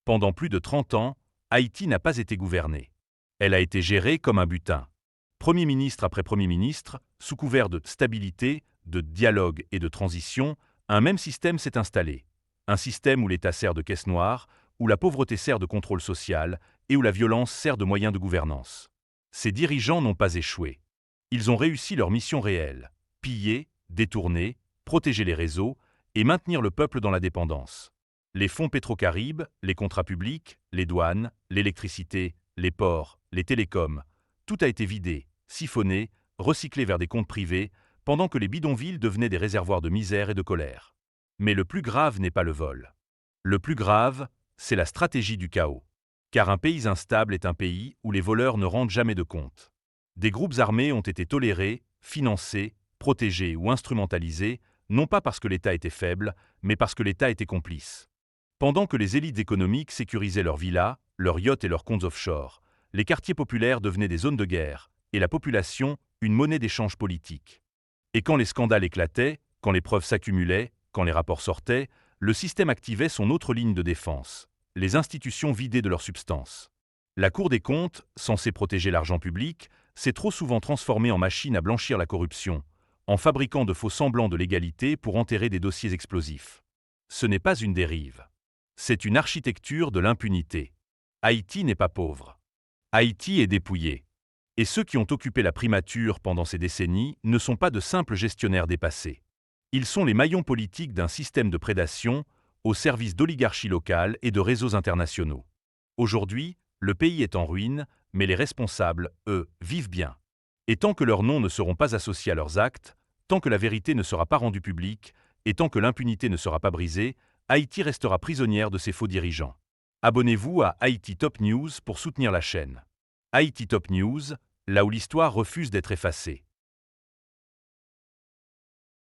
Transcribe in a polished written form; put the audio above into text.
Pendant plus de 30 ans, Haïti n'a pas été gouvernée. Elle a été gérée comme un butin. Premier ministre après Premier ministre, sous couvert de stabilité, de dialogue et de transition, un même système s'est installé. Un système où l'État sert de caisse noire, où la pauvreté sert de contrôle social et où la violence sert de moyen de gouvernance. Ces dirigeants n'ont pas échoué. Ils ont réussi leur mission réelle: piller, détourner, protéger les réseaux et maintenir le peuple dans la dépendance. Les fonds Pétro-Caraïbes, les contrats publics, les douanes, l'électricité, les ports, les télécoms, tout a été vidé, siphonné, recyclé vers des comptes privés, pendant que les bidonvilles devenaient des réservoirs de misère et de colère. Mais le plus grave n'est pas le vol. Le plus grave, c'est la stratégie du chaos. Car un pays instable est un pays où les voleurs ne rendent jamais de compte. Des groupes armés ont été tolérés, financés, protégés ou instrumentalisés, non pas parce que l'État était faible, mais parce que l'État était complice. Pendant que les élites économiques sécurisaient leurs villas, leurs yachts et leurs comptes offshore, les quartiers populaires devenaient des zones de guerre, et la population, une monnaie d'échange politique. Et quand les scandales éclataient, quand les preuves s'accumulaient, quand les rapports sortaient, le système activait son autre ligne de défense: les institutions vidées de leur substance. La Cour des comptes, censée protéger l'argent public, s'est trop souvent transformée en machine à blanchir la corruption, en fabriquant de faux semblants de légalité pour enterrer des dossiers explosifs. Ce n'est pas une dérive. C'est une architecture de l'impunité. Haïti n'est pas pauvre. Haïti est dépouillé. Et ceux qui ont occupé la primature pendant ces décennies ne sont pas de simples gestionnaires dépassés. Ils sont les maillons politiques d'un système de prédation au service d'oligarchies locales et de réseaux internationaux. Aujourd'hui, le pays est en ruine, mais les responsables, eux, vivent bien. Et tant que leurs noms ne seront pas associés à leurs actes, tant que la vérité ne sera pas rendue publique, et tant que l'impunité ne sera pas brisée, Haïti restera prisonnière de ses faux dirigeants. Abonnez-vous à Haïti Top News pour soutenir la chaîne. Haïti Top News, là où l'histoire refuse d'être effacée.